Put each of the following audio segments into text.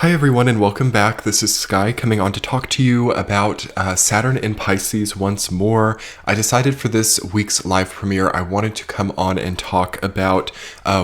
Hi everyone and welcome back. This is Sky coming on to talk to you about Saturn in Pisces once more. I decided for this week's live premiere I wanted to come on and talk about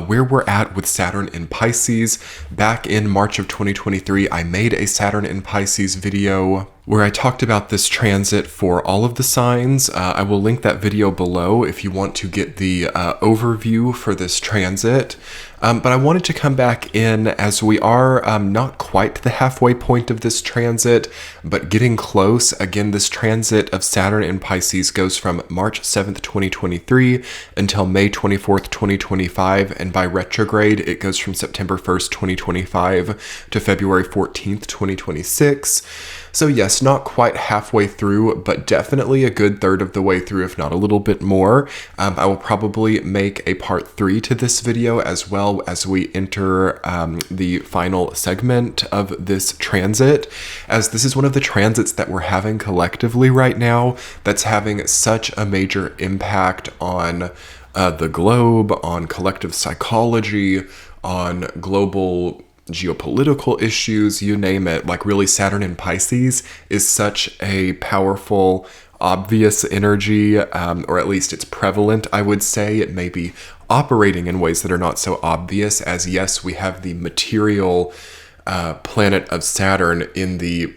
where we're at with Saturn in Pisces. Back in March of 2023 I made a Saturn in Pisces video where I talked about this transit for all of the signs. I will link that video below if you want to get the overview for this transit. But I wanted to come back in as we are not quite the halfway point of this transit, but getting close. Again, this transit of Saturn in Pisces goes from March 7th, 2023 until May 24th, 2025. And by retrograde, it goes from September 1st, 2025 to February 14th, 2026. So yes, not quite halfway through, but definitely a good third of the way through, if not a little bit more. I will probably make a part 3 to this video as well as we enter the final segment of this transit, as this is one of the transits that we're having collectively right now that's having such a major impact on the globe, on collective psychology, on global geopolitical issues, you name it. Like really, Saturn in Pisces is such a powerful, obvious energy, or at least it's prevalent, I would say. It may be operating in ways that are not so obvious, as yes, we have the material planet of Saturn in the,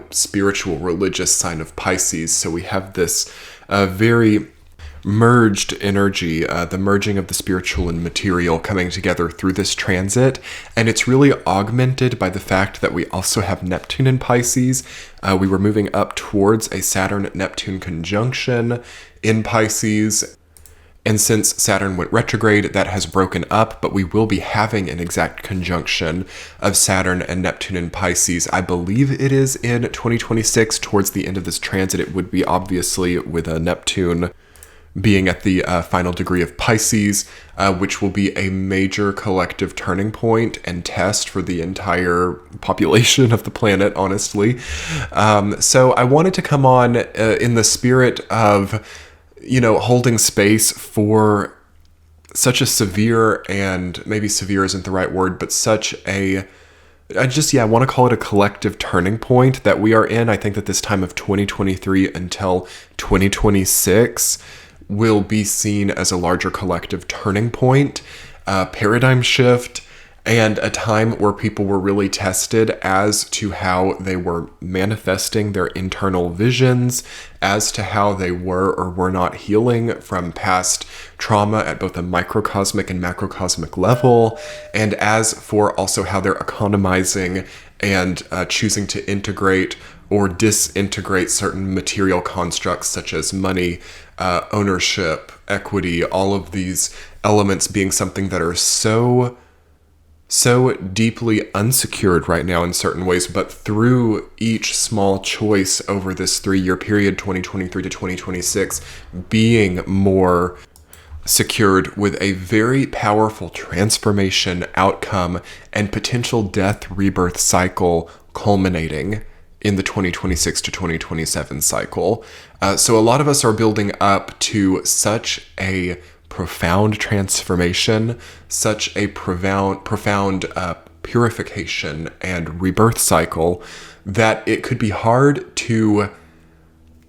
spiritual, religious sign of Pisces. So we have this very merged energy, the merging of the spiritual and material coming together through this transit. And it's really augmented by the fact that we also have Neptune in Pisces. We were moving up towards a Saturn-Neptune conjunction in Pisces. And since Saturn went retrograde, that has broken up, but we will be having an exact conjunction of Saturn and Neptune in Pisces. I believe it is in 2026. Towards the end of this transit, it would be obviously with a Neptune being at the final degree of Pisces, which will be a major collective turning point and test for the entire population of the planet, honestly. So I wanted to come on in the spirit of, holding space for such a severe, and maybe severe isn't the right word, but such a, I want to call it a collective turning point that we are in. I think that this time of 2023 until 2026 will be seen as a larger collective turning point, paradigm shift, and a time where people were really tested as to how they were manifesting their internal visions, as to how they were or were not healing from past trauma at both a microcosmic and macrocosmic level, and as for also how they're economizing and choosing to integrate or disintegrate certain material constructs such as money, ownership, equity, all of these elements being something that are so deeply unsecured right now in certain ways, but through each small choice over this 3-year period, 2023 to 2026, being more secured with a very powerful transformation outcome and potential death rebirth cycle culminating in the 2026 to 2027 cycle. So a lot of us are building up to such a profound transformation, such a profound purification and rebirth cycle that it could be hard to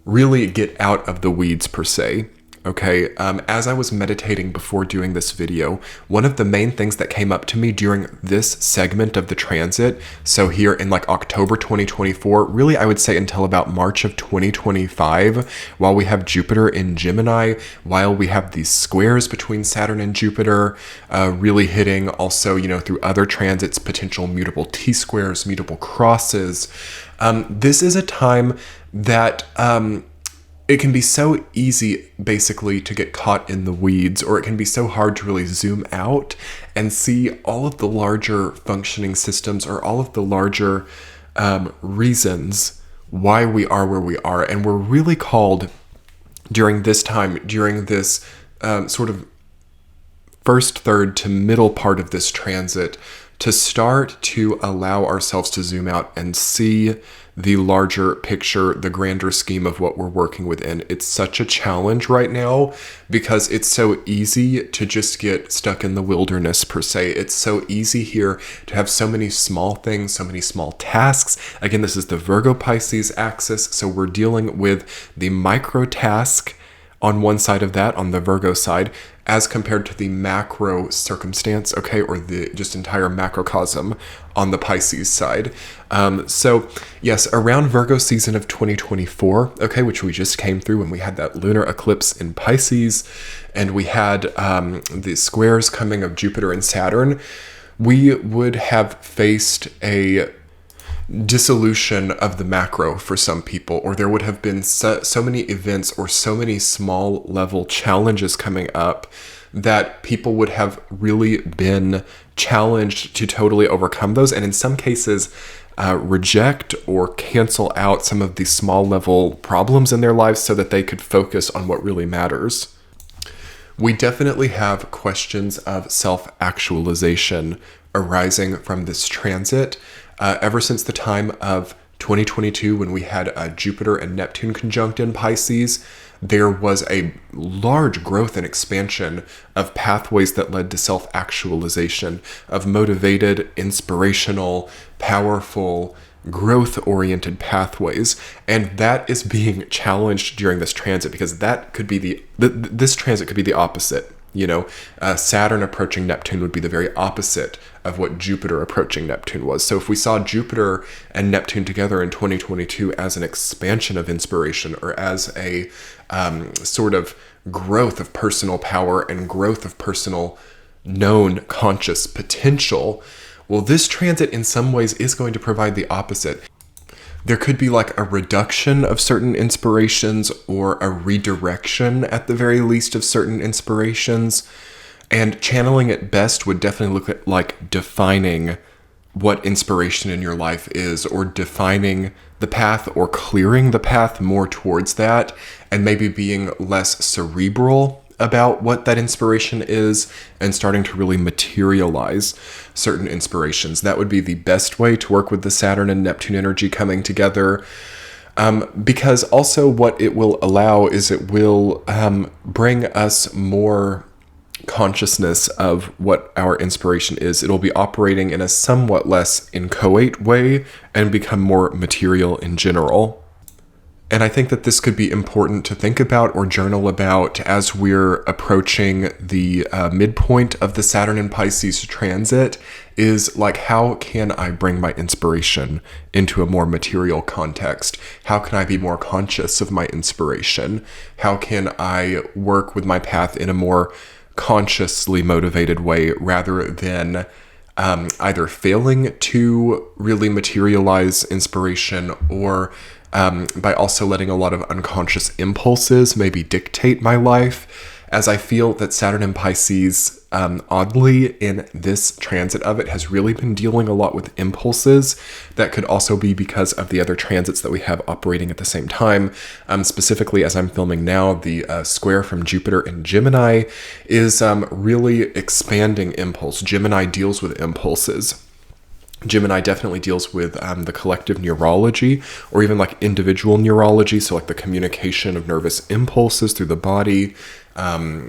really get out of the weeds per se. Okay, as I was meditating before doing this video, one of the main things that came up to me during this segment of the transit, so here in like October 2024, really I would say until about March of 2025, while we have Jupiter in Gemini, while we have these squares between Saturn and Jupiter, really hitting also, through other transits, potential mutable T-squares, mutable crosses. This is a time that it can be so easy, basically, to get caught in the weeds, or it can be so hard to really zoom out and see all of the larger functioning systems or all of the larger reasons why we are where we are. And we're really called during this time, during this sort of first third to middle part of this transit, to start to allow ourselves to zoom out and see the larger picture, the grander scheme of what we're working within. It's such a challenge right now because it's so easy to just get stuck in the wilderness, per se. It's so easy here to have so many small things, so many small tasks. Again, this is the Virgo Pisces axis, so we're dealing with the micro task on one side of that, on the Virgo side, as compared to the macro circumstance, okay, or the just entire macrocosm on the Pisces side. So yes, around Virgo season of 2024, okay, which we just came through when we had that lunar eclipse in Pisces, and we had the squares coming of Jupiter and Saturn, we would have faced a dissolution of the macro for some people, or there would have been so many events or so many small level challenges coming up that people would have really been challenged to totally overcome those, and in some cases reject or cancel out some of these small level problems in their lives so that they could focus on what really matters. We definitely have questions of self-actualization arising from this transit. Ever since the time of 2022, when we had Jupiter and Neptune conjunct in Pisces, there was a large growth and expansion of pathways that led to self-actualization, of motivated, inspirational, powerful, growth-oriented pathways. And that is being challenged during this transit, because that could be this transit could be the opposite. Saturn approaching Neptune would be the very opposite of what Jupiter approaching Neptune was. So if we saw Jupiter and Neptune together in 2022 as an expansion of inspiration, or as a sort of growth of personal power and growth of personal known conscious potential, well, this transit in some ways is going to provide the opposite. There could be like a reduction of certain inspirations, or a redirection at the very least of certain inspirations. And channeling it best would definitely look like defining what inspiration in your life is, or defining the path, or clearing the path more towards that, and maybe being less cerebral about what that inspiration is and starting to really materialize certain inspirations. That would be the best way to work with the Saturn and Neptune energy coming together. Because also what it will allow is it will bring us more consciousness of what our inspiration is. It'll be operating in a somewhat less inchoate way and become more material in general. And I think that this could be important to think about or journal about as we're approaching the midpoint of the Saturn and Pisces transit, is like, how can I bring my inspiration into a more material context? How can I be more conscious of my inspiration? How can I work with my path in a more consciously motivated way, rather than either failing to really materialize inspiration, or by also letting a lot of unconscious impulses maybe dictate my life, as I feel that Saturn and Pisces, oddly in this transit of it, has really been dealing a lot with impulses. That could also be because of the other transits that we have operating at the same time. Specifically, as I'm filming now, the square from Jupiter and Gemini is really expanding impulse. Gemini deals with impulses. Gemini definitely deals with the collective neurology, or even like individual neurology, so like the communication of nervous impulses through the body,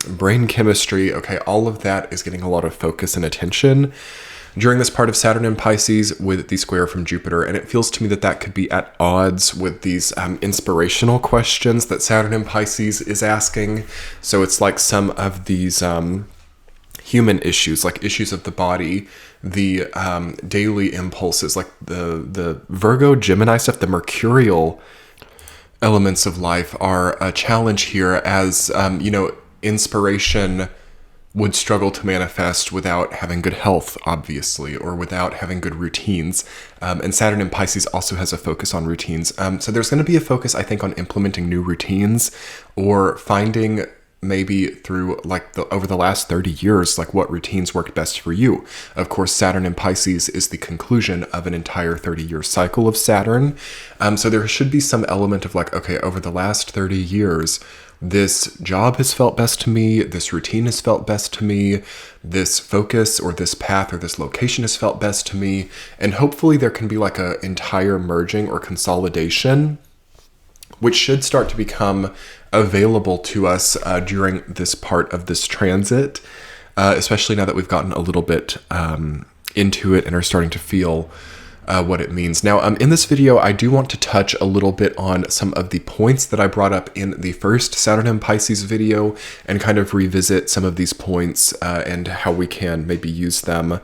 brain chemistry. Okay, all of that is getting a lot of focus and attention during this part of Saturn and Pisces with the square from Jupiter, and it feels to me that that could be at odds with these inspirational questions that Saturn and Pisces is asking. So it's like some of these human issues, like issues of the body, the daily impulses, like the Virgo Gemini stuff, the mercurial elements of life are a challenge here, as inspiration would struggle to manifest without having good health, obviously, or without having good routines. And Saturn in Pisces also has a focus on routines. So there's going to be a focus, I think, on implementing new routines, or finding maybe through over the last 30 years, like what routines worked best for you. Of course, Saturn in Pisces is the conclusion of an entire 30-year cycle of Saturn. So there should be some element of like, okay, over the last 30 years, this job has felt best to me, this routine has felt best to me, this focus or this path or this location has felt best to me. And hopefully there can be like an entire merging or consolidation, which should start to become available to us during this part of this transit, especially now that we've gotten a little bit into it and are starting to feel what it means. Now, in this video, I do want to touch a little bit on some of the points that I brought up in the first Saturn and Pisces video and kind of revisit some of these points and how we can maybe use them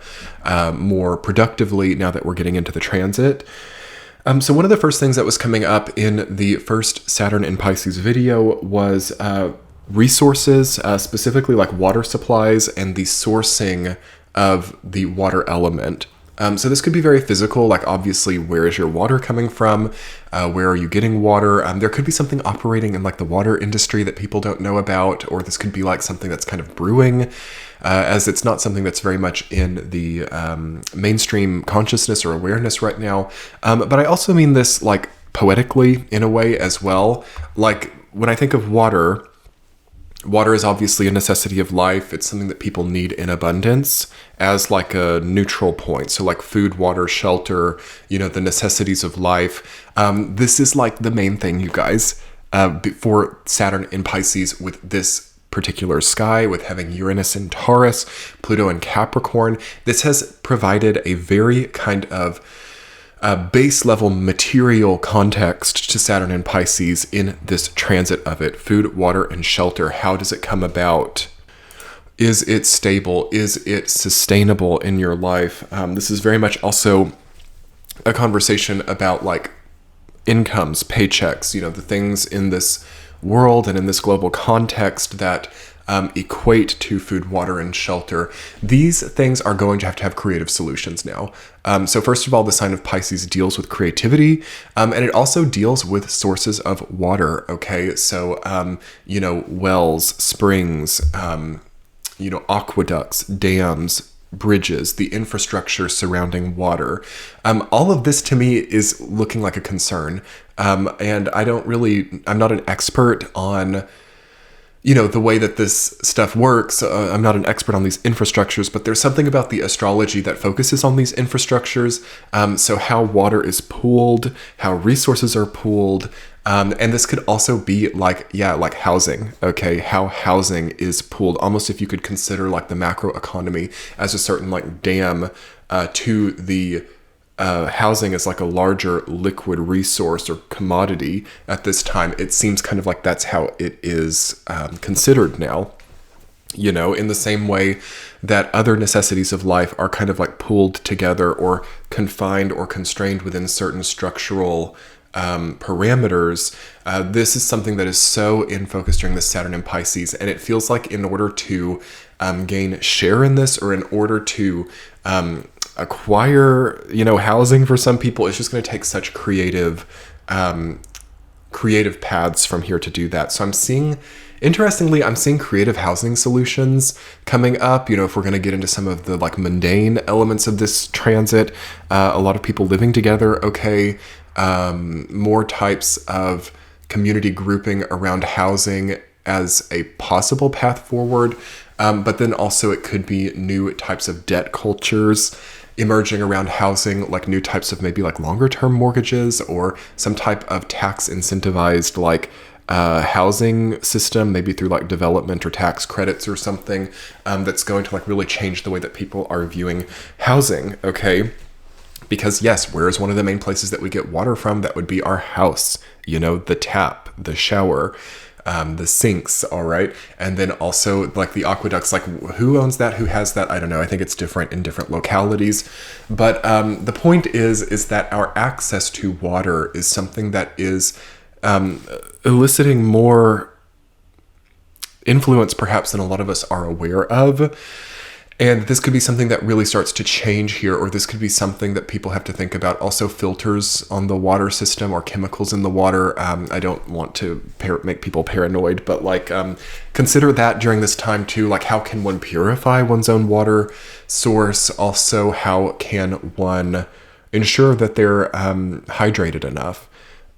more productively now that we're getting into the transit. So one of the first things that was coming up in the first Saturn and Pisces video was resources, specifically like water supplies and the sourcing of the water element. So this could be very physical, like obviously where is your water coming from? Where are you getting water? There could be something operating in like the water industry that people don't know about, or this could be like something that's kind of brewing, as it's not something that's very much in the mainstream consciousness or awareness right now. But I also mean this like poetically in a way as well. Like when I think of water, water is obviously a necessity of life. It's something that people need in abundance as like a neutral point. So like food, water, shelter, you know, the necessities of life. This is like the main thing, you guys, for Saturn in Pisces with this particular sky, with having Uranus in Taurus, Pluto in Capricorn. This has provided a very kind of base level material context to Saturn and Pisces in this transit of it. Food, water, and shelter. How does it come about? Is it stable? Is it sustainable in your life? This is very much also a conversation about like incomes, paychecks, you know, the things in this world and in this global context that equate to food, water, and shelter. These things are going to have creative solutions now. So first of all, the sign of Pisces deals with creativity, and it also deals with sources of water. Okay, so you know, wells, springs, you know, aqueducts, dams, bridges, the infrastructure surrounding water. All of this to me is looking like a concern. And I'm not an expert on, you know, the way that this stuff works. I'm not an expert on these infrastructures, but there's something about the astrology that focuses on these infrastructures. So how water is pooled, how resources are pooled. And this could also be like, yeah, like housing, okay? How housing is pooled, almost if you could consider like the macro economy as a certain like dam to the housing as like a larger liquid resource or commodity at this time. It seems kind of like that's how it is considered now, you know, in the same way that other necessities of life are kind of like pooled together or confined or constrained within certain structural parameters. This is something that is so in focus during this Saturn and Pisces, and it feels like in order to gain share in this, or in order to acquire, you know, housing for some people, it's just going to take such creative paths from here to do that. So interestingly, I'm seeing creative housing solutions coming up. You know, if we're going to get into some of the like mundane elements of this transit, a lot of people living together, okay, more types of community grouping around housing as a possible path forward. But then also it could be new types of debt cultures emerging around housing, like new types of maybe like longer term mortgages or some type of tax incentivized like housing system, maybe through like development or tax credits or something, that's going to like really change the way that people are viewing housing, okay? Because yes, where is one of the main places that we get water from? That would be our house, you know, the tap, the shower, the sinks, all right? And then also like the aqueducts, like who owns that? Who has that? I don't know. I think it's different in different localities. But the point is that our access to water is something that is eliciting more influence perhaps than a lot of us are aware of. And this could be something that really starts to change here, or this could be something that people have to think about. Also filters on the water system or chemicals in the water. I don't want to make people paranoid, but like consider that during this time too. Like how can one purify one's own water source? Also, how can one ensure that they're hydrated enough?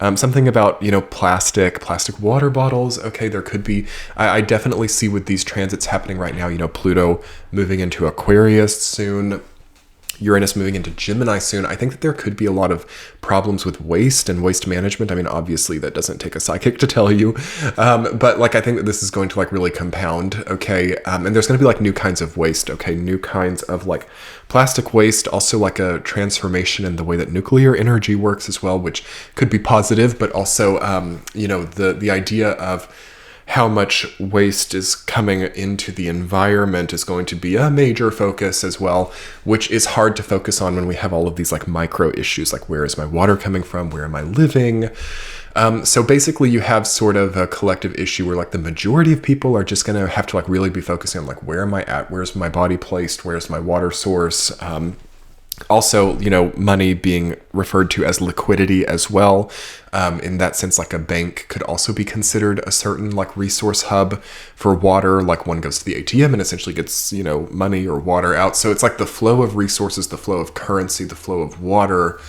Something about, plastic water bottles. Okay, there could be, I definitely see with these transits happening right now, Pluto moving into Aquarius soon, Uranus moving into Gemini soon. I think that there could be a lot of problems with waste and waste management. I mean, obviously that doesn't take a psychic to tell you. But I think that this is going to really compound. Okay. And there's going to be new kinds of waste. Okay. New kinds of plastic waste, also a transformation in the way that nuclear energy works as well, which could be positive, but also, the idea of how much waste is coming into the environment is going to be a major focus as well, which is hard to focus on when we have all of these micro issues, where is my water coming from? Where am I living? So basically you have sort of a collective issue where the majority of people are just going to have to really be focusing on where am I at? Where's my body placed? Where's my water source? Also, money being referred to as liquidity as well. In that sense, a bank could also be considered a certain resource hub for water. One goes to the ATM and essentially gets, money or water out. So it's the flow of resources, the flow of currency, the flow of water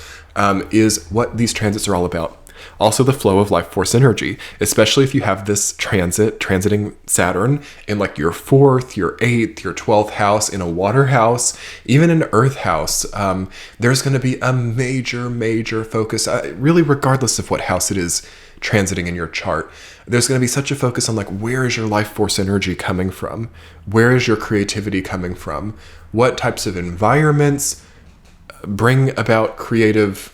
is what these transits are all about. Also the flow of life force energy, especially if you have this transiting Saturn in your 4th, your 8th, your 12th house, in a water house, even an earth house. There's going to be a major focus, really regardless of what house it is transiting in your chart. There's going to be such a focus on where is your life force energy coming from? Where is your creativity coming from? What types of environments bring about creative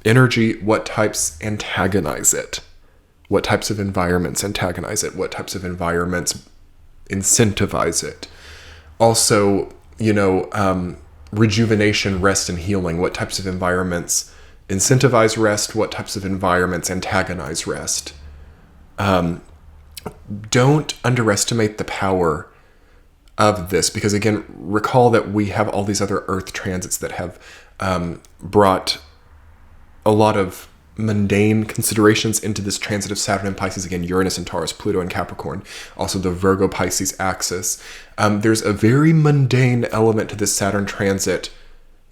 energy? What types antagonize it? What types of environments antagonize it? What types of environments incentivize it? Also, rejuvenation, rest, and healing. What types of environments incentivize rest? What types of environments antagonize rest? Don't underestimate the power of this, because again, recall that we have all these other Earth transits that have brought a lot of mundane considerations into this transit of Saturn and Pisces. Again, Uranus and Taurus, Pluto and Capricorn, also the Virgo Pisces axis. There's a very mundane element to this Saturn transit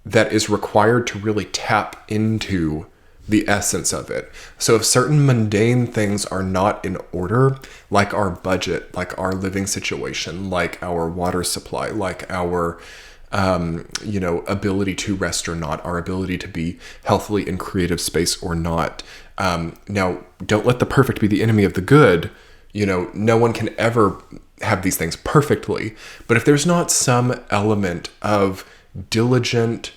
that is required to really tap into the essence of it. So if certain mundane things are not in order, like our budget, like our living situation, like our water supply, like our ability to rest or not, our ability to be healthily in creative space or not. Now, don't let the perfect be the enemy of the good. No one can ever have these things perfectly. But if there's not some element of diligent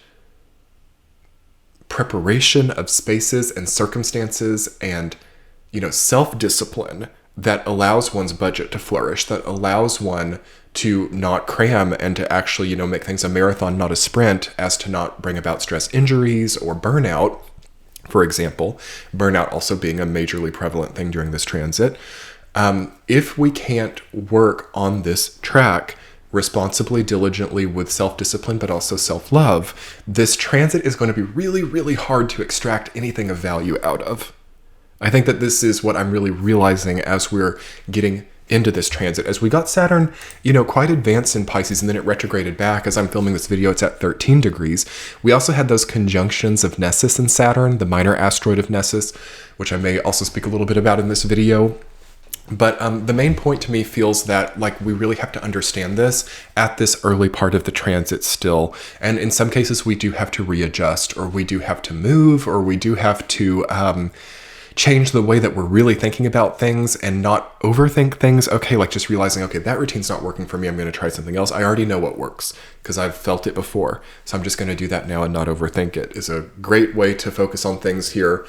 preparation of spaces and circumstances and, self-discipline that allows one's budget to flourish, that allows one to not cram and to actually, make things a marathon, not a sprint, as to not bring about stress injuries or burnout, for example, burnout also being a majorly prevalent thing during this transit. If we can't work on this track responsibly, diligently, with self-discipline, but also self-love, this transit is going to be really hard to extract anything of value out of. I think that this is what I'm really realizing as we're getting into this transit. As we got Saturn, quite advanced in Pisces, and then it retrograded back. As I'm filming this video, it's at 13 degrees. We also had those conjunctions of Nessus and Saturn, the minor asteroid of Nessus, which I may also speak a little bit about in this video. But the main point to me feels that we really have to understand this at this early part of the transit still. And in some cases, we do have to readjust, or we do have to move, or we do have to change the way that we're really thinking about things and not overthink things. Okay, just realizing, okay, that routine's not working for me. I'm going to try something else. I already know what works because I've felt it before. So I'm just going to do that now and not overthink it is a great way to focus on things here.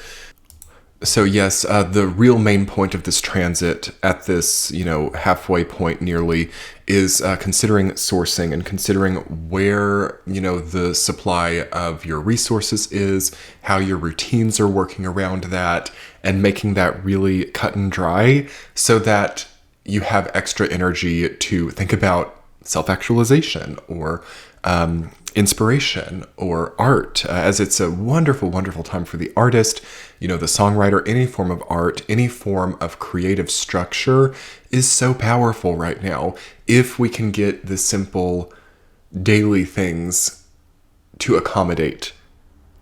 So yes, the real main point of this transit at this, halfway point nearly is considering sourcing and considering where, the supply of your resources is, how your routines are working around that, and making that really cut and dry so that you have extra energy to think about self-actualization or inspiration or art, as it's a wonderful time for the artist, the songwriter. Any form of art, any form of creative structure is so powerful right now if we can get the simple daily things to accommodate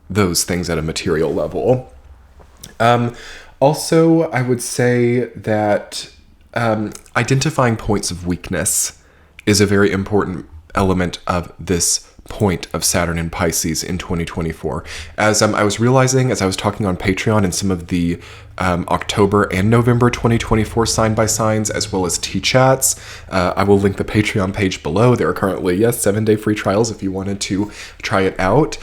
those things at a material level. Also, I would say that identifying points of weakness is a very important element of this point of Saturn in Pisces in 2024. As I was realizing, as I was talking on Patreon and some of the October and November 2024 sign by signs, as well as T-chats, I will link the Patreon page below. There are currently, 7-day free trials if you wanted to try it out.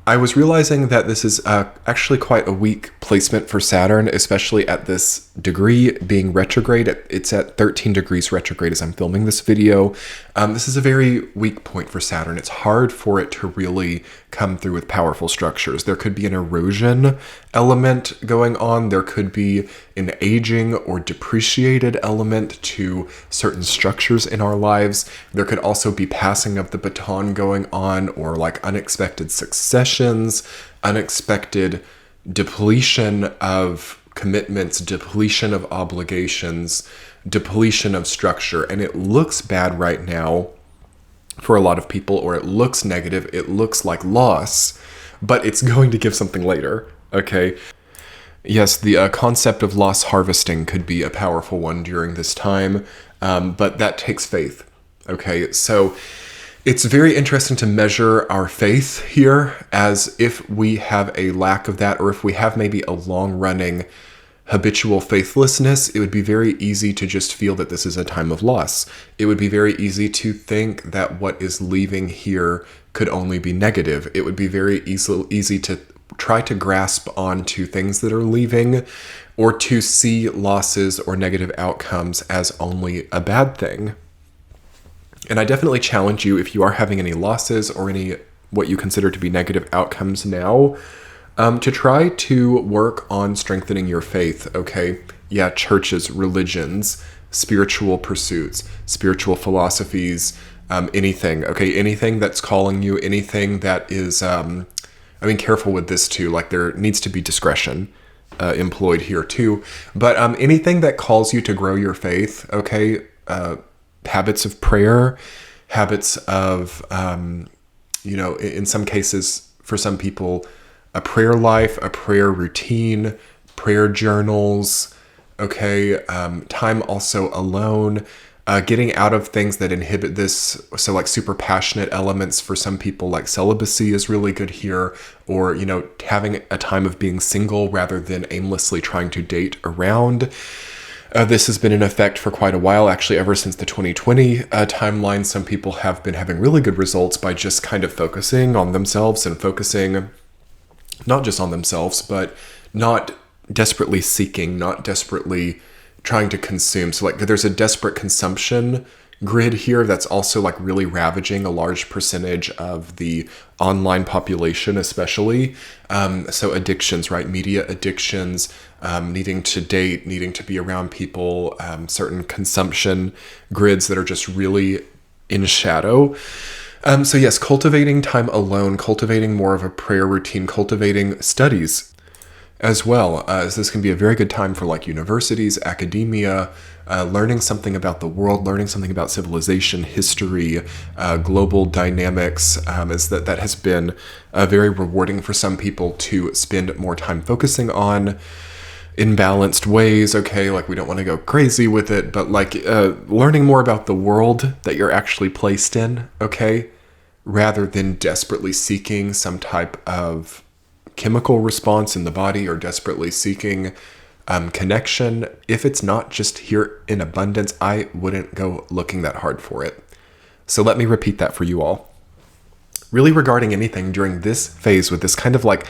I was realizing that this is actually quite a weak placement for Saturn, especially at this degree being retrograde. It's at 13 degrees retrograde as I'm filming this video. This is a very weak point for Saturn. It's hard for it to really come through with powerful structures. There could be an erosion element going on. There could be an aging or depreciated element to certain structures in our lives. There could also be passing of the baton going on, or like unexpected successions, unexpected depletion of commitments, depletion of obligations, depletion of structure. And it looks bad right now for a lot of people, or it looks negative. It looks like loss, but it's going to give something later. Okay. Yes, the concept of loss harvesting could be a powerful one during this time, but that takes faith. Okay, so it's very interesting to measure our faith here, as if we have a lack of that, or if we have maybe a long-running habitual faithlessness, it would be very easy to just feel that this is a time of loss. It would be very easy to think that what is leaving here could only be negative. It would be very easy to try to grasp onto things that are leaving, or to see losses or negative outcomes as only a bad thing. And I definitely challenge you, if you are having any losses or any what you consider to be negative outcomes now, to try to work on strengthening your faith, okay? Yeah, churches, religions, spiritual pursuits, spiritual philosophies, anything, okay? Anything that's calling you, anything that is, careful with this too, like there needs to be discretion employed here too. But anything that calls you to grow your faith, okay? Habits of prayer, habits of, in some cases, for some people, a prayer life, a prayer routine, prayer journals, okay, time also alone, getting out of things that inhibit this. So like super passionate elements for some people, like celibacy is really good here, or, having a time of being single rather than aimlessly trying to date around. This has been in effect for quite a while, actually, ever since the 2020 timeline. Some people have been having really good results by just kind of focusing on themselves, and focusing not just on themselves, but not desperately seeking, not desperately trying to consume. So like there's a desperate consumption grid here that's also like really ravaging a large percentage of the online population, especially. So addictions, right? Media addictions, needing to date, needing to be around people, certain consumption grids that are just really in shadow. So yes, cultivating time alone, cultivating more of a prayer routine, cultivating studies as well. As this can be a very good time for like universities, academia, learning something about the world, learning something about civilization, history, global dynamics, as that has been very rewarding for some people to spend more time focusing on in balanced ways. Okay, like we don't want to go crazy with it, but like learning more about the world that you're actually placed in, okay, rather than desperately seeking some type of chemical response in the body, or desperately seeking connection. If it's not just here in abundance, I wouldn't go looking that hard for it. So let me repeat that for you all. Really, regarding anything during this phase with this kind of like,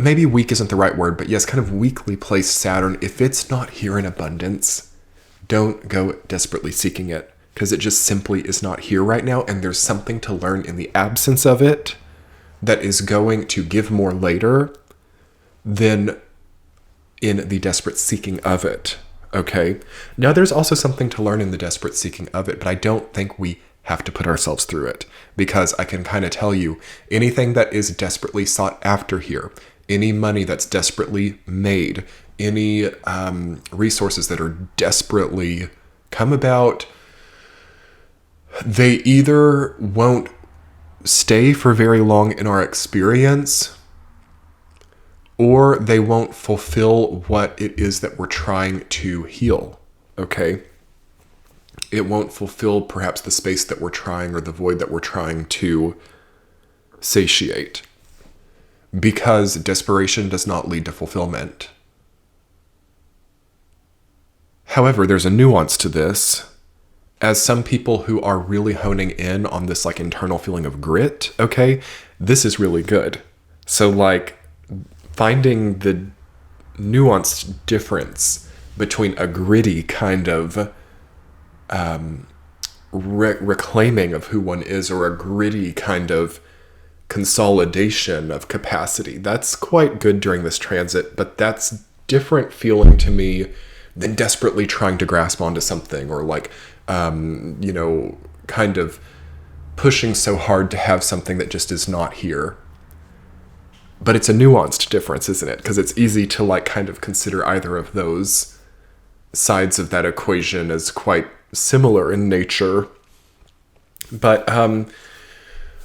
maybe weak isn't the right word, but yes, kind of weakly placed Saturn, if it's not here in abundance, don't go desperately seeking it, because it just simply is not here right now, and there's something to learn in the absence of it that is going to give more later than in the desperate seeking of it, okay? Now, there's also something to learn in the desperate seeking of it, but I don't think we have to put ourselves through it, because I can kind of tell you, anything that is desperately sought after here, any money that's desperately made, any resources that are desperately come about, they either won't stay for very long in our experience, or they won't fulfill what it is that we're trying to heal. Okay? It won't fulfill perhaps the space that we're trying or the void that we're trying to satiate. Because desperation does not lead to fulfillment. However, there's a nuance to this. As some people who are really honing in on this like internal feeling of grit, okay, this is really good. So like finding the nuanced difference between a gritty kind of reclaiming of who one is, or a gritty kind of consolidation of capacity. That's quite good during this transit, but that's different feeling to me than desperately trying to grasp onto something, or like, kind of pushing so hard to have something that just is not here. But it's a nuanced difference, isn't it? Because it's easy to like kind of consider either of those sides of that equation as quite similar in nature. But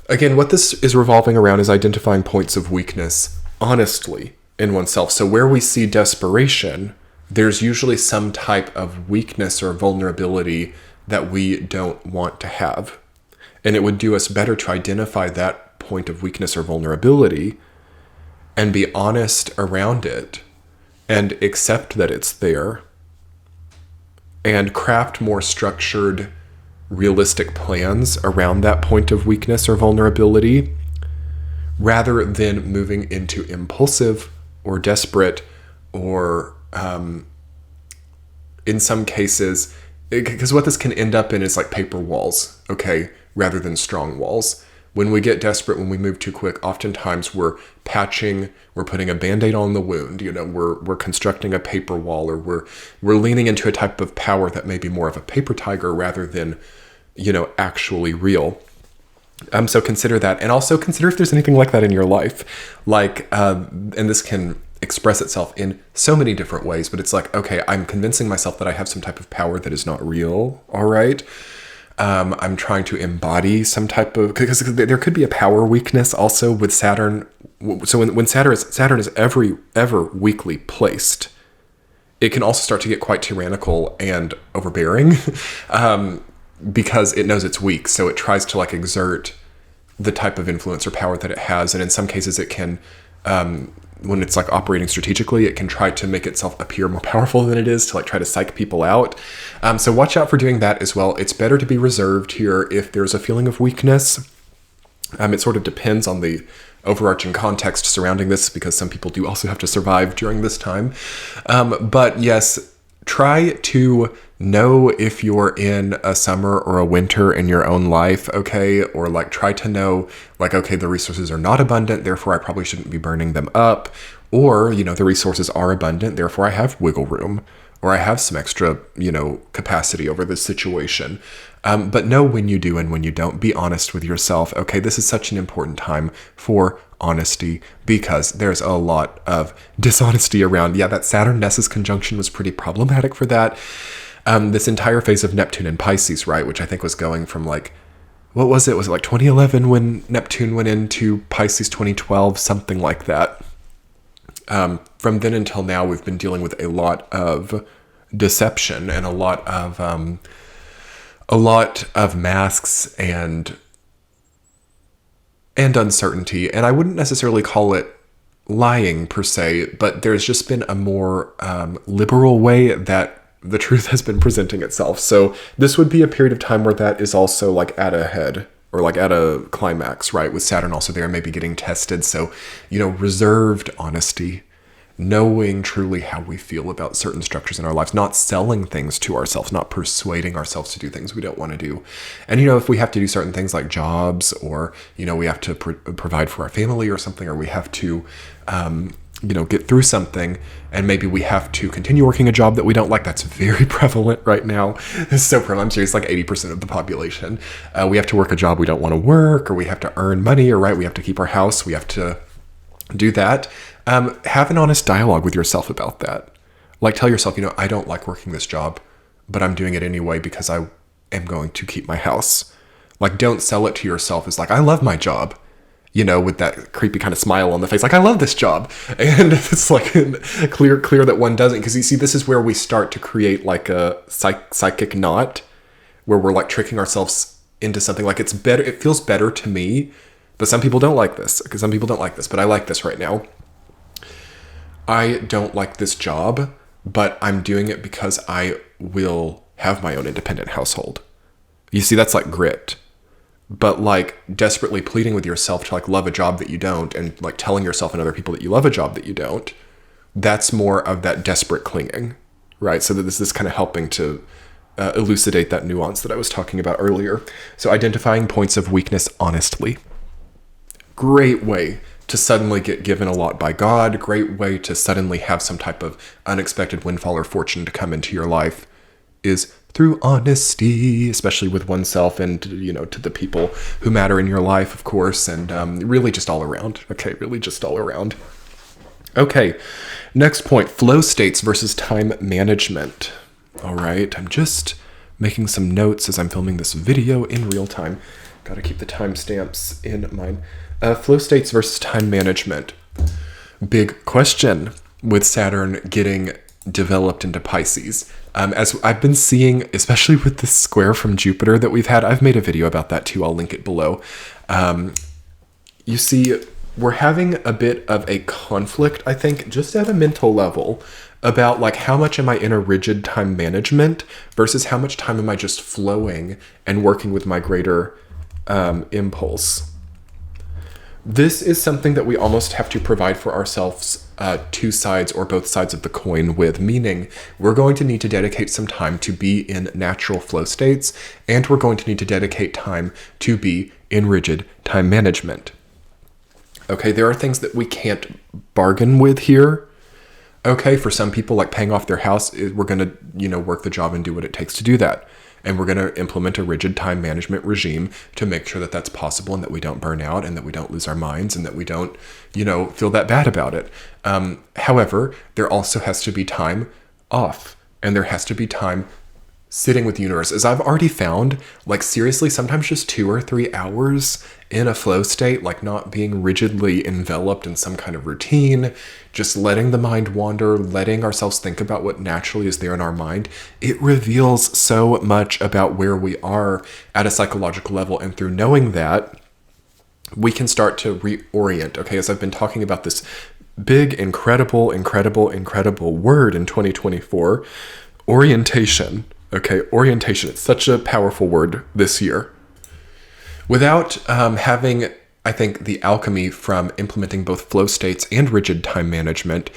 again, what this is revolving around is identifying points of weakness honestly in oneself. So where we see desperation, there's usually some type of weakness or vulnerability that we don't want to have. And it would do us better to identify that point of weakness or vulnerability and be honest around it and accept that it's there and craft more structured, realistic plans around that point of weakness or vulnerability, rather than moving into impulsive or desperate or in some cases, because what this can end up in is like paper walls, okay, rather than strong walls. When we get desperate, when we move too quick, oftentimes we're patching, we're putting a Band-Aid on the wound, we're constructing a paper wall, or we're leaning into a type of power that may be more of a paper tiger rather than, actually real. So consider that, and also consider if there's anything like that in your life. Like, and this can express itself in so many different ways, but it's like, okay, I'm convincing myself that I have some type of power that is not real, all right? I'm trying to embody some type of, because there could be a power weakness also with Saturn. So when Saturn is ever weakly placed, it can also start to get quite tyrannical and overbearing, because it knows it's weak. So it tries to like exert the type of influence or power that it has. And in some cases it can, when it's like operating strategically, it can try to make itself appear more powerful than it is, to like try to psych people out. So watch out for doing that as well. It's better to be reserved here if there's a feeling of weakness. It sort of depends on the overarching context surrounding this, because some people do also have to survive during this time. But yes, try to know if you're in a summer or a winter in your own life, okay? Or like try to know, like, okay, the resources are not abundant, therefore I probably shouldn't be burning them up. Or, the resources are abundant, therefore I have wiggle room, or I have some extra, capacity over this situation. But know when you do and when you don't. Be honest with yourself. Okay, this is such an important time for honesty, because there's a lot of dishonesty around. Yeah, that Saturn-Nessus conjunction was pretty problematic for that. This entire phase of Neptune and Pisces, right, which I think was going from like, what was it? Was it like 2011 when Neptune went into Pisces, 2012, something like that. From then until now, we've been dealing with a lot of deception and a lot of masks and uncertainty. And I wouldn't necessarily call it lying per se, but there's just been a more liberal way that the truth has been presenting itself. So this would be a period of time where that is also like at a head, or like at a climax, right? With Saturn also there, maybe getting tested. So, reserved honesty, knowing truly how we feel about certain structures in our lives, not selling things to ourselves, not persuading ourselves to do things we don't want to do. And, if we have to do certain things like jobs, or, we have to provide for our family or something, or we have to, get through something, and maybe we have to continue working a job that we don't like. That's very prevalent right now. It's so prevalent. I'm serious, like 80% of the population. We have to work a job we don't want to work, or we have to earn money, or we have to keep our house. We have to do that. Have an honest dialogue with yourself about that. Like, tell yourself, I don't like working this job, but I'm doing it anyway because I am going to keep my house. Like, don't sell it to yourself as like, I love my job. with that creepy kind of smile on the face, like, I love this job. And it's like clear that one doesn't. Because you see, this is where we start to create like a psychic knot where we're like tricking ourselves into something. Like, it's better, it feels better to me, but some people don't like this. Because some people don't like this, but I like this right now. I don't like this job, but I'm doing it because I will have my own independent household. You see, that's like grit. But like desperately pleading with yourself to like love a job that you don't, and like telling yourself and other people that you love a job that you don't, that's more of that desperate clinging, right? So that this is kind of helping to elucidate that nuance that I was talking about earlier. So identifying points of weakness honestly. Great way to suddenly get given a lot by God. Great way to suddenly have some type of unexpected windfall or fortune to come into your life is through honesty, especially with oneself and, to the people who matter in your life, of course, and really just all around. Okay, really just all around. Okay, next point, flow states versus time management. All right, I'm just making some notes as I'm filming this video in real time. Got to keep the timestamps in mind. Flow states versus time management. Big question with Saturn getting developed into Pisces. As I've been seeing, especially with this square from Jupiter that we've had, I've made a video about that too. I'll link it below. You see, we're having a bit of a conflict, I think, just at a mental level about like how much am I in a rigid time management versus how much time am I just flowing and working with my greater impulse. This is something that we almost have to provide for ourselves two sides or both sides of the coin with, meaning we're going to need to dedicate some time to be in natural flow states, and we're going to need to dedicate time to be in rigid time management. Okay, there are things that we can't bargain with here. Okay, for some people, like paying off their house, we're going to, work the job and do what it takes to do that. And we're going to implement a rigid time management regime to make sure that that's possible and that we don't burn out and that we don't lose our minds and that we don't, feel that bad about it. However, there also has to be time off, and there has to be time sitting with the universe. As I've already found, like seriously, sometimes just 2 or 3 hours in a flow state, like not being rigidly enveloped in some kind of routine, just letting the mind wander, letting ourselves think about what naturally is there in our mind, it reveals so much about where we are at a psychological level. And through knowing that, we can start to reorient. Okay, as I've been talking about this big, incredible word in 2024, orientation. Okay, orientation. It's such a powerful word this year. Without having, I think, the alchemy from implementing both flow states and rigid time management,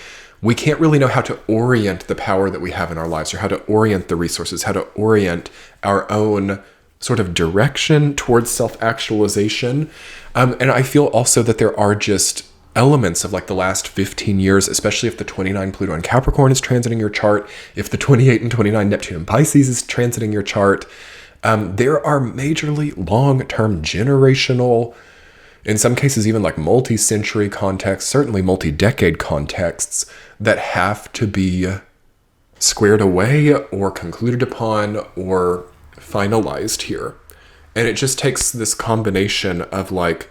we can't really know how to orient the power that we have in our lives, or how to orient the resources, how to orient our own sort of direction towards self-actualization. And I feel also that there are just elements of like the last 15 years, especially if the 29 Pluto in Capricorn is transiting your chart, if the 28 and 29 Neptune in Pisces is transiting your chart, there are majorly long-term generational, in some cases even like multi-century contexts, certainly multi-decade contexts that have to be squared away or concluded upon or finalized here. And it just takes this combination of like,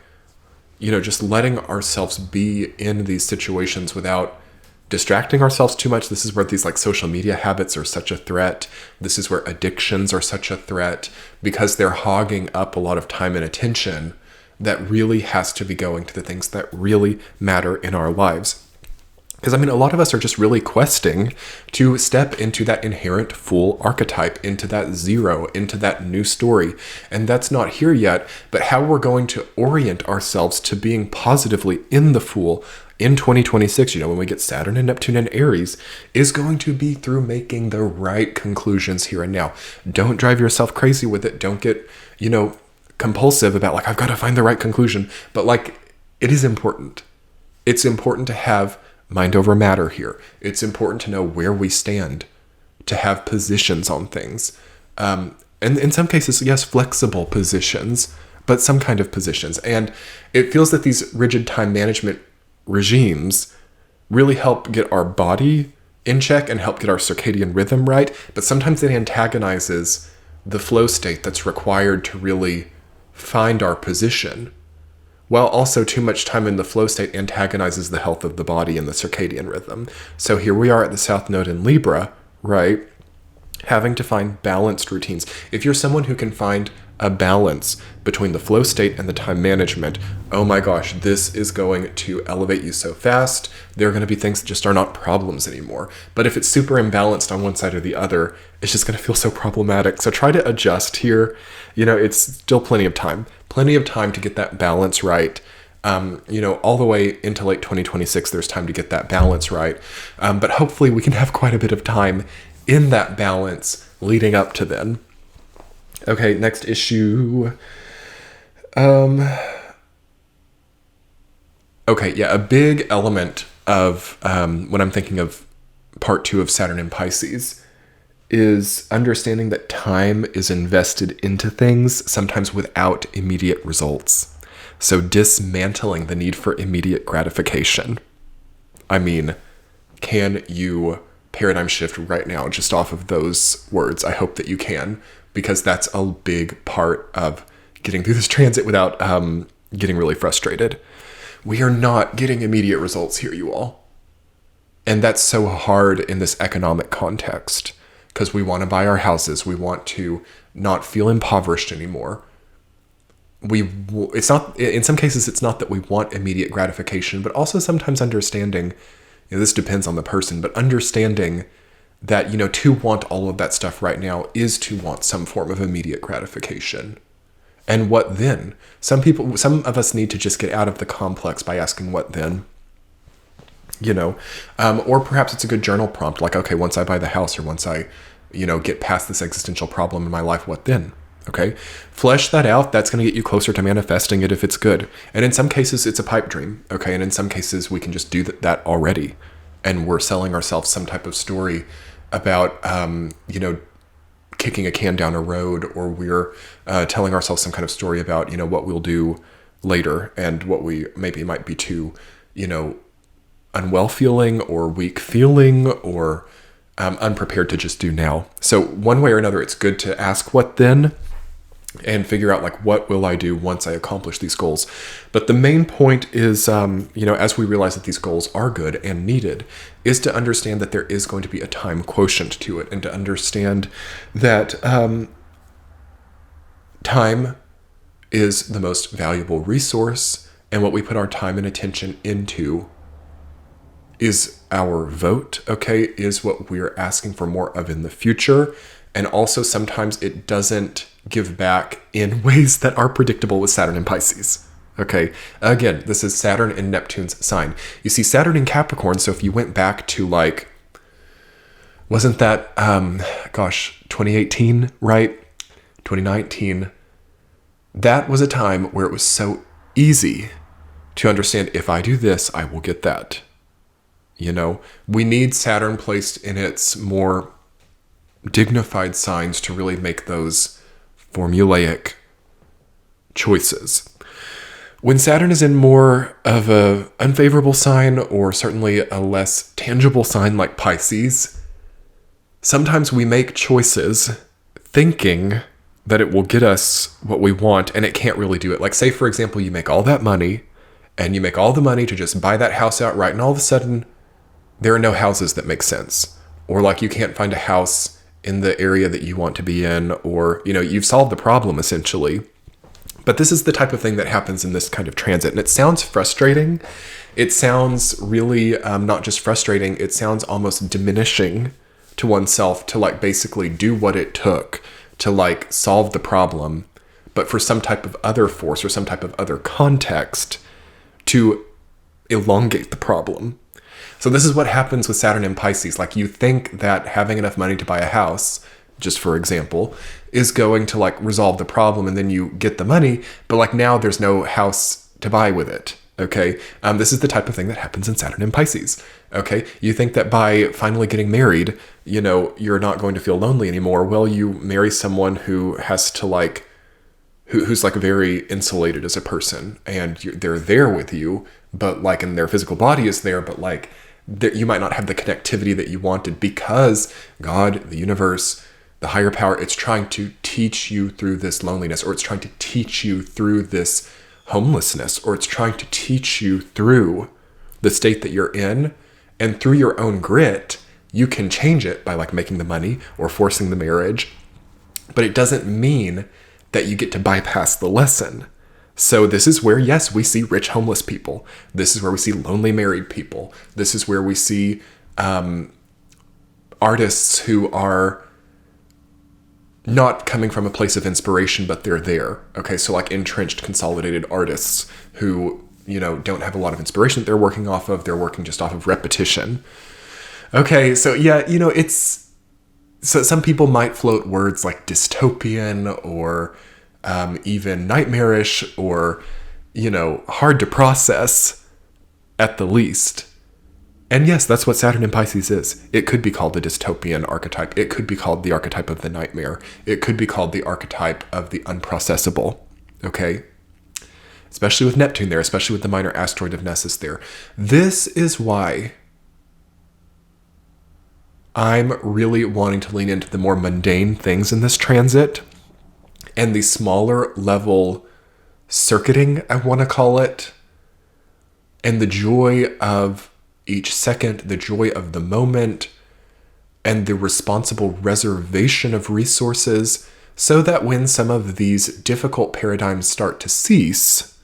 just letting ourselves be in these situations without distracting ourselves too much. This is where these like social media habits are such a threat. This is where addictions are such a threat, because they're hogging up a lot of time and attention that really has to be going to the things that really matter in our lives. Because, a lot of us are just really questing to step into that inherent Fool archetype, into that zero, into that new story. And that's not here yet, but how we're going to orient ourselves to being positively in the Fool in 2026, when we get Saturn and Neptune and Aries, is going to be through making the right conclusions here and now. Don't drive yourself crazy with it. Don't get, compulsive about like, I've got to find the right conclusion. But like, it is important. It's important to have mind over matter here. It's important to know where we stand, to have positions on things. And in some cases, yes, flexible positions, but some kind of positions. And it feels that these rigid time management regimes really help get our body in check and help get our circadian rhythm right. But sometimes it antagonizes the flow state that's required to really find our position, while also too much time in the flow state antagonizes the health of the body and the circadian rhythm. So here we are at the South Node in Libra, right? Having to find balanced routines. If you're someone who can find a balance between the flow state and the time management, oh my gosh, this is going to elevate you so fast. There are going to be things that just are not problems anymore. But if it's super imbalanced on one side or the other, it's just going to feel so problematic. So try to adjust here. It's still plenty of time to get that balance right. All the way into late 2026, there's time to get that balance right. But hopefully we can have quite a bit of time in that balance leading up to then. Okay, next issue. A big element of when I'm thinking of part 2 of Saturn in Pisces is understanding that time is invested into things, sometimes without immediate results. So dismantling the need for immediate gratification. I mean, can you paradigm shift right now just off of those words? I hope that you can, because that's a big part of getting through this transit without getting really frustrated. We are not getting immediate results here, you all. And that's so hard in this economic context, because we want to buy our houses. We want to not feel impoverished anymore. It's not, in some cases, it's not that we want immediate gratification, but also sometimes understanding, this depends on the person, but understanding that, to want all of that stuff right now is to want some form of immediate gratification. And what then? Some of us need to just get out of the complex by asking what then, or perhaps it's a good journal prompt, like, okay, once I buy the house, or once I, get past this existential problem in my life, what then? Okay, flesh that out. That's going to get you closer to manifesting it if it's good. And in some cases, it's a pipe dream. Okay, and in some cases, we can just do that already. And we're selling ourselves some type of story about, kicking a can down a road, or we're telling ourselves some kind of story about, what we'll do later and what we maybe might be too, unwell feeling or weak feeling or unprepared to just do now. So one way or another, it's good to ask what then and figure out, like, what will I do once I accomplish these goals? But the main point is, as we realize that these goals are good and needed, is to understand that there is going to be a time quotient to it, and to understand that time is the most valuable resource, and what we put our time and attention into is our vote, okay, is what we're asking for more of in the future. And also sometimes it doesn't give back in ways that are predictable with Saturn in Pisces. Okay, again, this is Saturn in Neptune's sign. You see Saturn in Capricorn, so if you went back to, like, wasn't that, 2018, right? 2019. That was a time where it was so easy to understand, if I do this, I will get that. We need Saturn placed in its more dignified signs to really make those formulaic choices. When Saturn is in more of a unfavorable sign, or certainly a less tangible sign like Pisces, sometimes we make choices thinking that it will get us what we want, and it can't really do it. Like, say, for example, you make all that money, and you make all the money to just buy that house outright, and all of a sudden, there are no houses that make sense. Or, like, you can't find a house in the area that you want to be in, or, you've solved the problem, essentially. But this is the type of thing that happens in this kind of transit. And it sounds frustrating. It sounds really not just frustrating, it sounds almost diminishing to oneself to, like, basically do what it took to, like, solve the problem, but for some type of other force or some type of other context to elongate the problem. So this is what happens with Saturn in Pisces. Like, you think that having enough money to buy a house, just for example, is going to, like, resolve the problem, and then you get the money, but, like, now there's no house to buy with it. Okay, this is the type of thing that happens in Saturn in Pisces. Okay, you think that by finally getting married, you're not going to feel lonely anymore. Well, you marry someone who has to, like, who's like very insulated as a person, and they're there with you, but, like, and their physical body is there, but, like, you might not have the connectivity that you wanted, because God, the universe, the higher power, it's trying to teach you through this loneliness, or it's trying to teach you through this homelessness, or it's trying to teach you through the state that you're in, and through your own grit, you can change it by like making the money or forcing the marriage. But it doesn't mean that you get to bypass the lesson. So this is where, yes, we see rich homeless people. This is where we see lonely married people. This is where we see artists who are not coming from a place of inspiration, but they're there. Okay, so like entrenched, consolidated artists who, don't have a lot of inspiration that they're working off of. They're working just off of repetition. Okay, so yeah, so some people might float words like dystopian or even nightmarish or, hard to process at the least. And yes, that's what Saturn in Pisces is. It could be called the dystopian archetype. It could be called the archetype of the nightmare. It could be called the archetype of the unprocessable. Okay? Especially with Neptune there, especially with the minor asteroid of Nessus there. This is why I'm really wanting to lean into the more mundane things in this transit and the smaller level circuiting, I want to call it, and the joy of each second, the joy of the moment, and the responsible reservation of resources, so that when some of these difficult paradigms start to cease,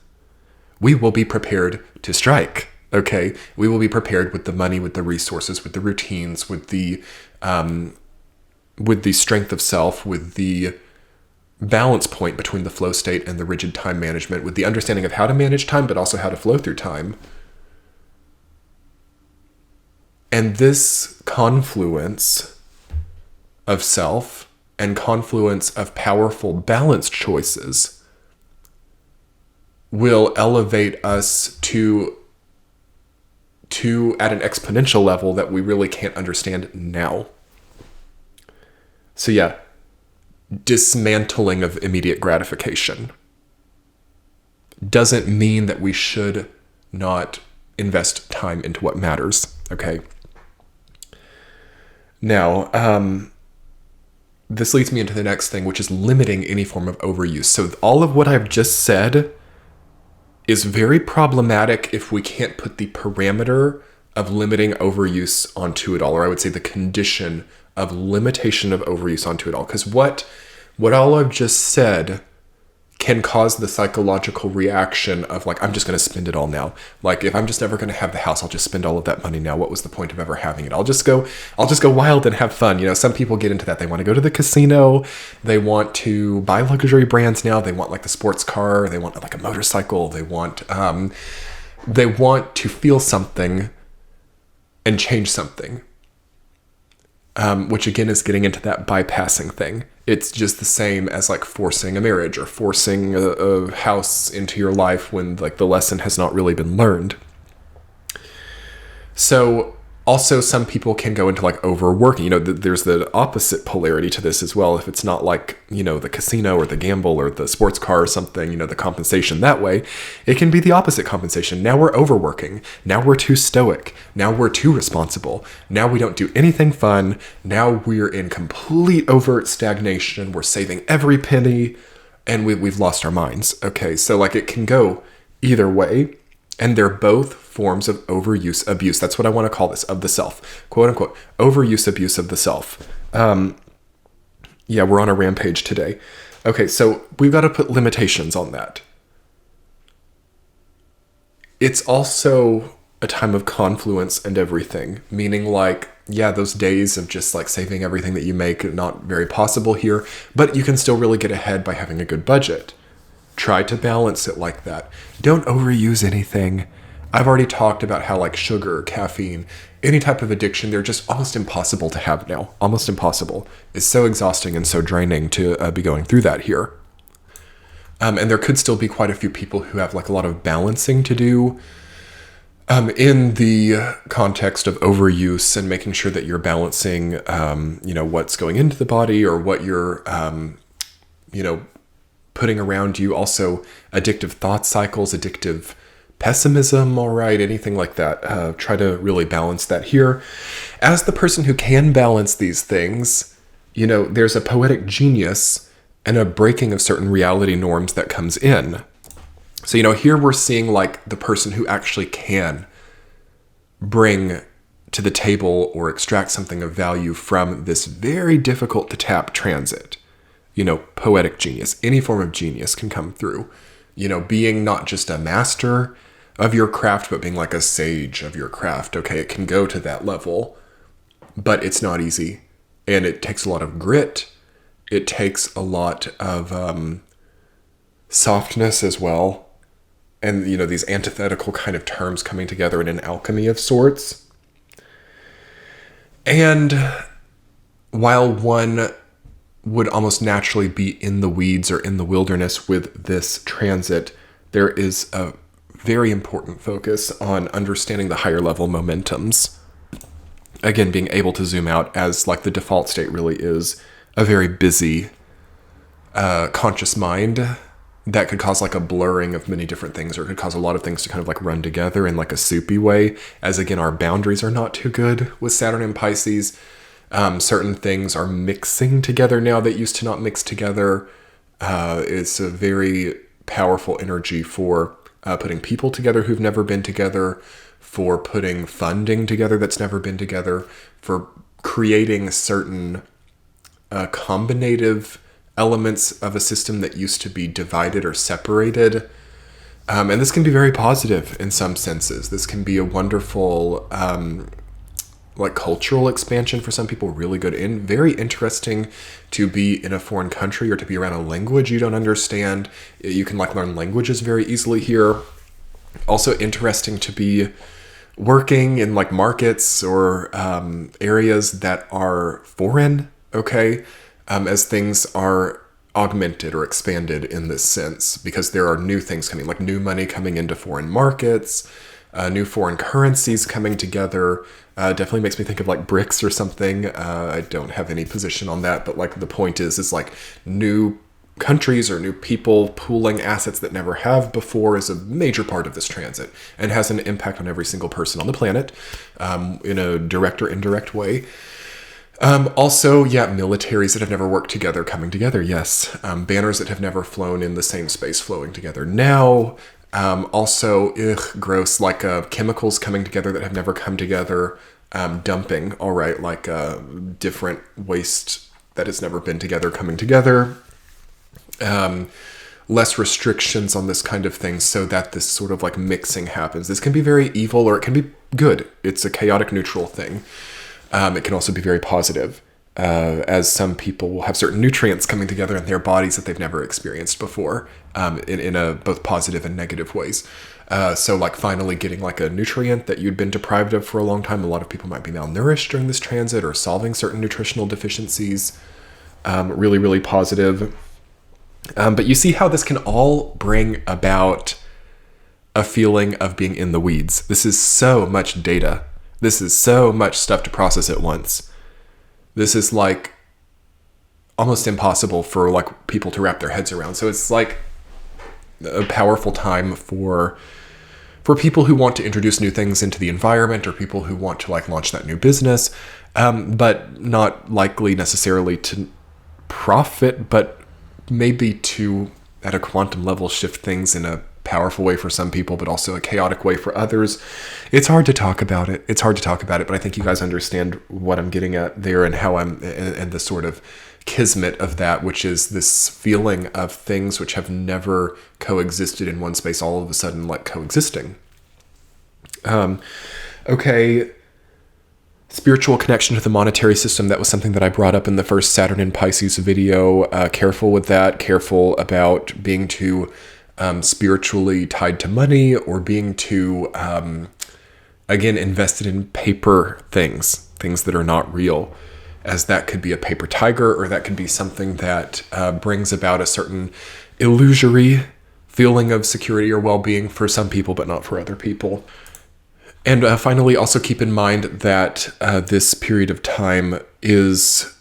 we will be prepared to strike. Okay, we will be prepared with the money, with the resources, with the routines, with the strength of self, with the balance point between the flow state and the rigid time management, with the understanding of how to manage time, but also how to flow through time. And this confluence of self and confluence of powerful, balanced choices will elevate us to at an exponential level that we really can't understand now. So yeah, dismantling of immediate gratification doesn't mean that we should not invest time into what matters, okay? Now, this leads me into the next thing, which is limiting any form of overuse. So all of what I've just said is very problematic if we can't put the parameter of limiting overuse onto it all, or I would say the condition of limitation of overuse onto it all. Because what all I've just said can cause the psychological reaction of like, I'm just going to spend it all now. Like, if I'm just never going to have the house, I'll just spend all of that money now. What was the point of ever having it? I'll just go wild and have fun. Some people get into that. They want to go to the casino. They want to buy luxury brands now. They want like the sports car. They want like a motorcycle. They want to feel something and change something. Which again is getting into that bypassing thing. It's just the same as like forcing a marriage or forcing a house into your life when like the lesson has not really been learned. So also some people can go into like overworking. There's the opposite polarity to this as well. If it's not like, the casino or the gamble or the sports car or something, the compensation that way, it can be the opposite compensation. Now we're overworking. Now we're too stoic. Now we're too responsible. Now we don't do anything fun. Now we're in complete overt stagnation. We're saving every penny and we've lost our minds. Okay, so like it can go either way. And they're both forms of overuse, abuse. That's what I want to call this, of the self. Quote unquote, overuse, abuse of the self. Yeah, we're on a rampage today. Okay, so we've got to put limitations on that. It's also a time of confluence and everything, meaning like, yeah, those days of just like saving everything that you make, not very possible here, but you can still really get ahead by having a good budget. Try to balance it like that. Don't overuse anything. I've already talked about how like sugar, caffeine, any type of addiction, they're just almost impossible to have now. Almost impossible. It's so exhausting and so draining to be going through that here. And there could still be quite a few people who have like a lot of balancing to do in the context of overuse and making sure that you're balancing, what's going into the body or what you're, putting around you. Also addictive thought cycles, addictive pessimism, all right, anything like that. Try to really balance that here. As the person who can balance these things, there's a poetic genius and a breaking of certain reality norms that comes in. So, here we're seeing like the person who actually can bring to the table or extract something of value from this very difficult to tap transit. Poetic genius, any form of genius can come through. Being not just a master of your craft, but being like a sage of your craft. Okay, it can go to that level, but it's not easy. And it takes a lot of grit. It takes a lot of softness as well. And, these antithetical kind of terms coming together in an alchemy of sorts. And while one would almost naturally be in the weeds or in the wilderness with this transit, there is a very important focus on understanding the higher level momentums. Again, being able to zoom out, as like the default state really is a very busy, conscious mind that could cause like a blurring of many different things, or it could cause a lot of things to kind of like run together in like a soupy way, as again, our boundaries are not too good with Saturn and Pisces. Certain things are mixing together now that used to not mix together. It's a very powerful energy for putting people together who've never been together, for putting funding together that's never been together, for creating certain combinative elements of a system that used to be divided or separated. And this can be very positive in some senses. This can be a wonderful like cultural expansion for some people, really good and very interesting to be in a foreign country or to be around a language you don't understand. You can like learn languages very easily here. Also interesting to be working in like markets or areas that are foreign, okay, as things are augmented or expanded in this sense, because there are new things coming, like new money coming into foreign markets, new foreign currencies coming together. Definitely makes me think of like BRICS or something. I don't have any position on that, but like the point is like new countries or new people pooling assets that never have before is a major part of this transit and has an impact on every single person on the planet in a direct or indirect way. Also, militaries that have never worked together coming together, yes. Banners that have never flown in the same space flowing together now. Also, gross, like chemicals coming together that have never come together, dumping, all right, like different waste that has never been together coming together. Less restrictions on this kind of thing so that this sort of like mixing happens. This can be very evil or it can be good. It's a chaotic neutral thing. It can also be very positive, as some people will have certain nutrients coming together in their bodies that they've never experienced before, in a both positive and negative ways. So like finally getting like a nutrient that you'd been deprived of for a long time. A lot of people might be malnourished during this transit or solving certain nutritional deficiencies. Really, really positive. But you see how this can all bring about a feeling of being in the weeds. This is so much data. This is so much stuff to process at once. This is like almost impossible for like people to wrap their heads around. So it's like a powerful time for people who want to introduce new things into the environment, or people who want to like launch that new business, but not likely necessarily to profit, but maybe to, at a quantum level, shift things in a powerful way for some people, but also a chaotic way for others. It's hard to talk about it. But I think you guys understand what I'm getting at there, and how and the sort of kismet of that, which is this feeling of things which have never coexisted in one space, all of a sudden like coexisting. Okay. Spiritual connection to the monetary system. That was something that I brought up in the first Saturn in Pisces video. Careful with that. Careful about being too spiritually tied to money, or being too, again, invested in paper things that are not real, as that could be a paper tiger, or that could be something that brings about a certain illusory feeling of security or well-being for some people, but not for other people. And finally, also keep in mind that this period of time is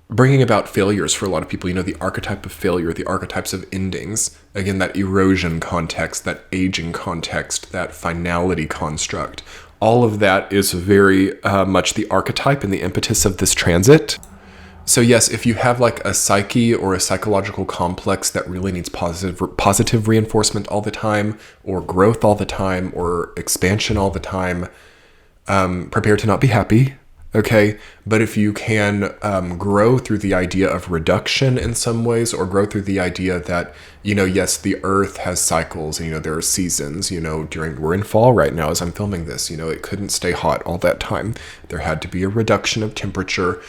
bringing about failures for a lot of people. The archetype of failure, the archetypes of endings. Again, that erosion context, that aging context, that finality construct. All of that is very much the archetype and the impetus of this transit. So yes, if you have like a psyche or a psychological complex that really needs positive reinforcement all the time, or growth all the time, or expansion all the time, prepare to not be happy. Okay, but if you can grow through the idea of reduction in some ways, or grow through the idea that, yes, the earth has cycles, and, there are seasons, we're in fall right now as I'm filming this, it couldn't stay hot all that time. There had to be a reduction of temperature.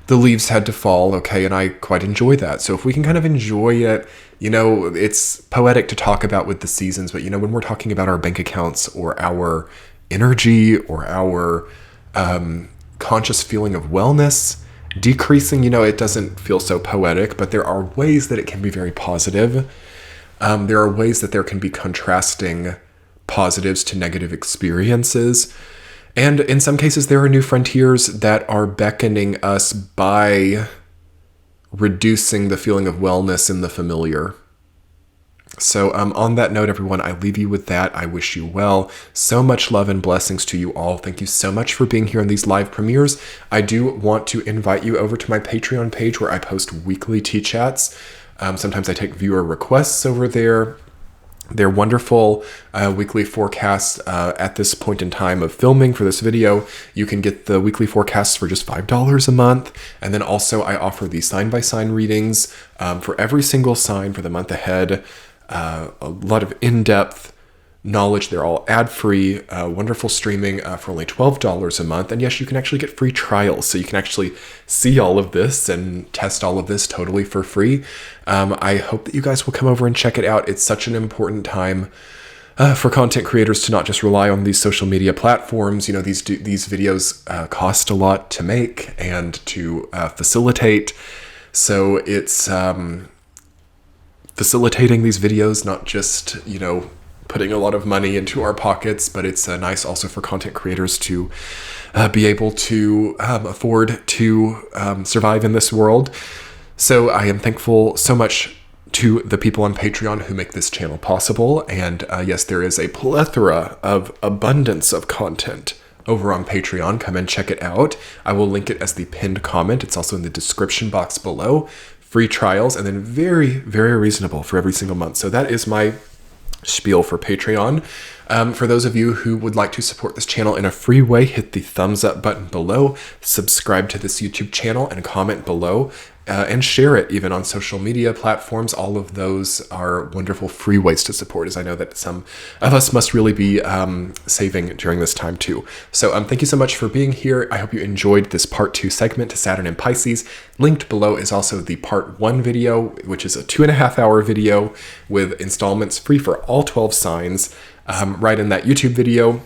The leaves had to fall, okay, and I quite enjoy that. So if we can kind of enjoy it, it's poetic to talk about with the seasons, but, when we're talking about our bank accounts or our energy or our conscious feeling of wellness decreasing, it doesn't feel so poetic, but there are ways that it can be very positive. There are ways that there can be contrasting positives to negative experiences. And in some cases, there are new frontiers that are beckoning us by reducing the feeling of wellness in the familiar. So on that note, everyone, I leave you with that. I wish you well. So much love and blessings to you all. Thank you so much for being here in these live premieres. I do want to invite you over to my Patreon page where I post weekly tea chats. Sometimes I take viewer requests over there. They're wonderful weekly forecasts at this point in time of filming for this video. You can get the weekly forecasts for just $5 a month. And then also I offer the sign-by-sign readings for every single sign for the month ahead. A lot of in-depth knowledge. They're all ad-free, wonderful streaming for only $12 a month. And yes, you can actually get free trials. So you can actually see all of this and test all of this totally for free. I hope that you guys will come over and check it out. It's such an important time for content creators to not just rely on these social media platforms. These videos cost a lot to make and to facilitate. So it's facilitating these videos, not just, putting a lot of money into our pockets, but it's nice also for content creators to be able to afford to survive in this world. So I am thankful so much to the people on Patreon who make this channel possible. And yes, there is a plethora of abundance of content over on Patreon. Come and check it out. I will link it as the pinned comment. It's also in the description box below. Free trials, and then very, very reasonable for every single month. So that is my spiel for Patreon. For those of you who would like to support this channel in a free way, hit the thumbs up button below, subscribe to this YouTube channel, and comment below, and share it even on social media platforms. All of those are wonderful free ways to support, as I know that some of us must really be saving during this time too. So thank you so much for being here. I hope you enjoyed this part 2 segment to Saturn and Pisces. Linked below is also the part 1 video, which is a 2.5-hour video with installments free for all 12 signs, right in that YouTube video.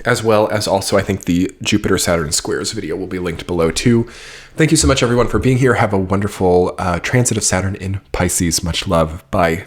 As well as also, I think the Jupiter-Saturn squares video will be linked below too. Thank you so much, everyone, for being here. Have a wonderful transit of Saturn in Pisces. Much love. Bye.